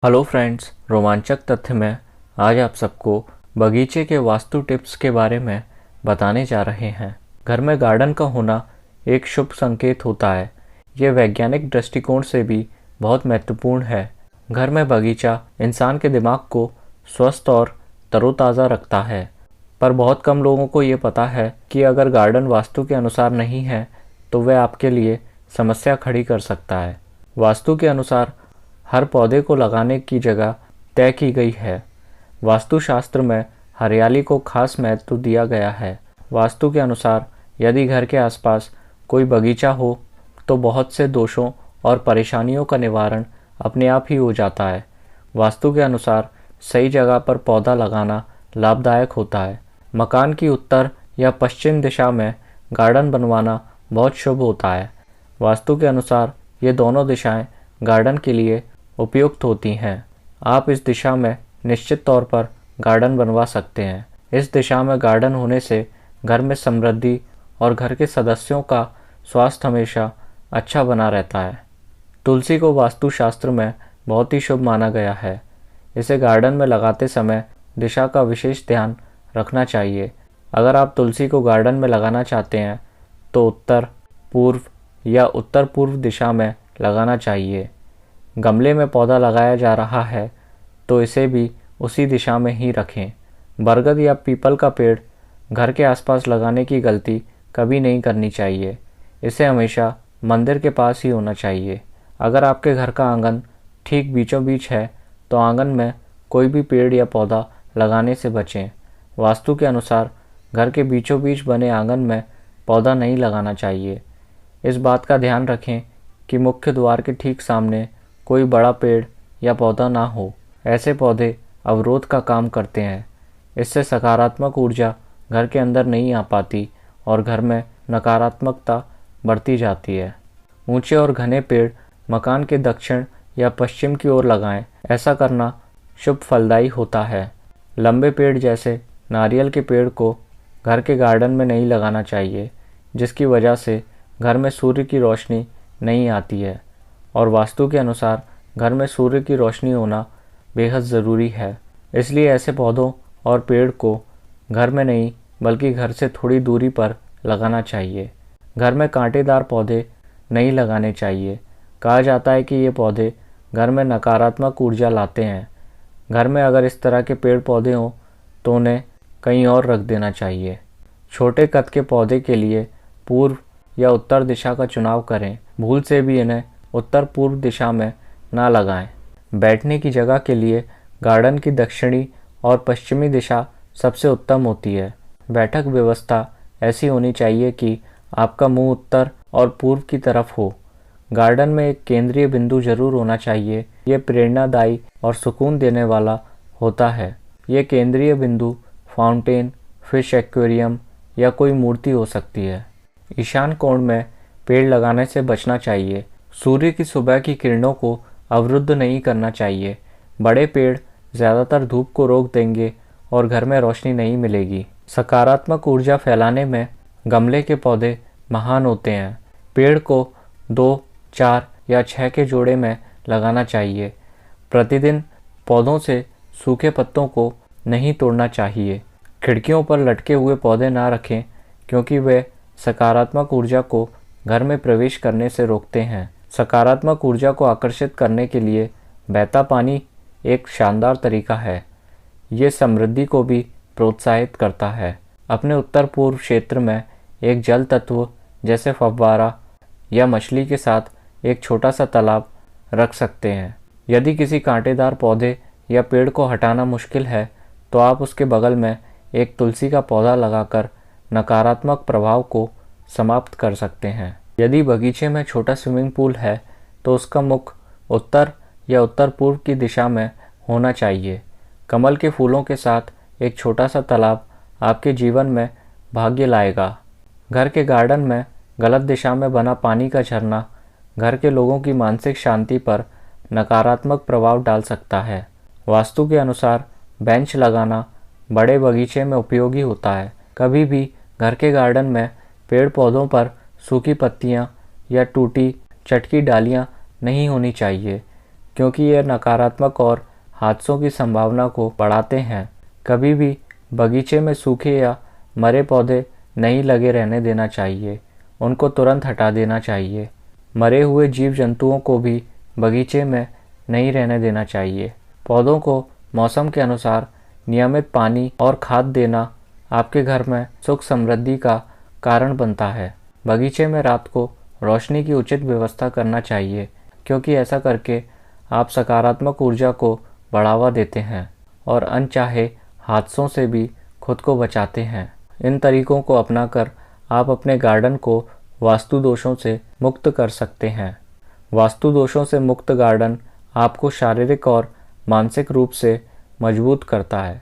Hello friends, रोमांचक तथ्य में आज आप सबको बगीचे के वास्तु टिप्स के बारे में बताने जा रहे हैं। घर में गार्डन का होना एक शुभ संकेत होता है। ये वैज्ञानिक दृष्टिकोण से भी बहुत महत्वपूर्ण है। घर में बगीचा इंसान के दिमाग को स्वस्थ और तरोताज़ा रखता है, पर बहुत कम लोगों को ये पता है कि अगर गार्डन वास्तु के अनुसार नहीं है तो वह आपके लिए समस्या खड़ी कर सकता है। वास्तु के अनुसार हर पौधे को लगाने की जगह तय की गई है। वास्तुशास्त्र में हरियाली को खास महत्व दिया गया है। वास्तु के अनुसार यदि घर के आसपास कोई बगीचा हो तो बहुत से दोषों और परेशानियों का निवारण अपने आप ही हो जाता है। वास्तु के अनुसार सही जगह पर पौधा लगाना लाभदायक होता है। मकान की उत्तर या पश्चिम दिशा में गार्डन बनवाना बहुत शुभ होता है। वास्तु के अनुसार ये दोनों दिशाएं गार्डन के लिए उपयुक्त होती हैं। आप इस दिशा में निश्चित तौर पर गार्डन बनवा सकते हैं। इस दिशा में गार्डन होने से घर में समृद्धि और घर के सदस्यों का स्वास्थ्य हमेशा अच्छा बना रहता है। तुलसी को वास्तुशास्त्र में बहुत ही शुभ माना गया है। इसे गार्डन में लगाते समय दिशा का विशेष ध्यान रखना चाहिए। अगर आप तुलसी को गार्डन में लगाना चाहते हैं तो उत्तर, पूर्व या उत्तर पूर्व दिशा में लगाना चाहिए। गमले में पौधा लगाया जा रहा है तो इसे भी उसी दिशा में ही रखें। बरगद या पीपल का पेड़ घर के आसपास लगाने की गलती कभी नहीं करनी चाहिए। इसे हमेशा मंदिर के पास ही होना चाहिए। अगर आपके घर का आंगन ठीक बीचों बीच है तो आंगन में कोई भी पेड़ या पौधा लगाने से बचें। वास्तु के अनुसार घर के बीचों बीच बने आंगन में पौधा नहीं लगाना चाहिए। इस बात का ध्यान रखें कि मुख्य द्वार के ठीक सामने कोई बड़ा पेड़ या पौधा ना हो। ऐसे पौधे अवरोध का काम करते हैं। इससे सकारात्मक ऊर्जा घर के अंदर नहीं आ पाती और घर में नकारात्मकता बढ़ती जाती है। ऊंचे और घने पेड़ मकान के दक्षिण या पश्चिम की ओर लगाएं। ऐसा करना शुभ फलदायी होता है। लंबे पेड़ जैसे नारियल के पेड़ को घर के गार्डन में नहीं लगाना चाहिए, जिसकी वजह से घर में सूर्य की रोशनी नहीं आती है और वास्तु के अनुसार घर में सूर्य की रोशनी होना बेहद ज़रूरी है। इसलिए ऐसे पौधों और पेड़ को घर में नहीं बल्कि घर से थोड़ी दूरी पर लगाना चाहिए। घर में कांटेदार पौधे नहीं लगाने चाहिए। कहा जाता है कि ये पौधे घर में नकारात्मक ऊर्जा लाते हैं। घर में अगर इस तरह के पेड़ पौधे हों तो उन्हें कहीं और रख देना चाहिए। छोटे कद के पौधे के लिए पूर्व या उत्तर दिशा का चुनाव करें। भूल से भी इन्हें उत्तर पूर्व दिशा में ना लगाएं। बैठने की जगह के लिए गार्डन की दक्षिणी और पश्चिमी दिशा सबसे उत्तम होती है। बैठक व्यवस्था ऐसी होनी चाहिए कि आपका मुंह उत्तर और पूर्व की तरफ हो। गार्डन में एक केंद्रीय बिंदु जरूर होना चाहिए। ये प्रेरणादायी और सुकून देने वाला होता है। ये केंद्रीय बिंदु फाउंटेन, फिश एक्वेरियम या कोई मूर्ति हो सकती है। ईशान कोण में पेड़ लगाने से बचना चाहिए। सूर्य की सुबह की किरणों को अवरुद्ध नहीं करना चाहिए। बड़े पेड़ ज़्यादातर धूप को रोक देंगे और घर में रोशनी नहीं मिलेगी। सकारात्मक ऊर्जा फैलाने में गमले के पौधे महान होते हैं। पेड़ को 2, 4 या 6 के जोड़े में लगाना चाहिए। प्रतिदिन पौधों से सूखे पत्तों को नहीं तोड़ना चाहिए। खिड़कियों पर लटके हुए पौधे ना रखें क्योंकि वे सकारात्मक ऊर्जा को घर में प्रवेश करने से रोकते हैं। सकारात्मक ऊर्जा को आकर्षित करने के लिए बहता पानी एक शानदार तरीका है। ये समृद्धि को भी प्रोत्साहित करता है। अपने उत्तर पूर्व क्षेत्र में एक जल तत्व जैसे फव्वारा या मछली के साथ एक छोटा सा तालाब रख सकते हैं। यदि किसी कांटेदार पौधे या पेड़ को हटाना मुश्किल है तो आप उसके बगल में एक तुलसी का पौधा लगाकर नकारात्मक प्रभाव को समाप्त कर सकते हैं। यदि बगीचे में छोटा स्विमिंग पूल है तो उसका मुख उत्तर या उत्तर पूर्व की दिशा में होना चाहिए। कमल के फूलों के साथ एक छोटा सा तालाब आपके जीवन में भाग्य लाएगा। घर के गार्डन में गलत दिशा में बना पानी का झरना घर के लोगों की मानसिक शांति पर नकारात्मक प्रभाव डाल सकता है। वास्तु के अनुसार बेंच लगाना बड़े बगीचे में उपयोगी होता है। कभी भी घर के गार्डन में पेड़ पौधों पर सूखी पत्तियां या टूटी चटकी डालियां नहीं होनी चाहिए क्योंकि ये नकारात्मक और हादसों की संभावना को बढ़ाते हैं। कभी भी बगीचे में सूखे या मरे पौधे नहीं लगे रहने देना चाहिए, उनको तुरंत हटा देना चाहिए। मरे हुए जीव जंतुओं को भी बगीचे में नहीं रहने देना चाहिए। पौधों को मौसम के अनुसार नियमित पानी और खाद देना आपके घर में सुख समृद्धि का कारण बनता है। बगीचे में रात को रोशनी की उचित व्यवस्था करना चाहिए, क्योंकि ऐसा करके आप सकारात्मक ऊर्जा को बढ़ावा देते हैं और अनचाहे हादसों से भी खुद को बचाते हैं। इन तरीकों को अपनाकर आप अपने गार्डन को वास्तु दोषों से मुक्त कर सकते हैं। वास्तु दोषों से मुक्त गार्डन आपको शारीरिक और मानसिक रूप से मजबूत करता है।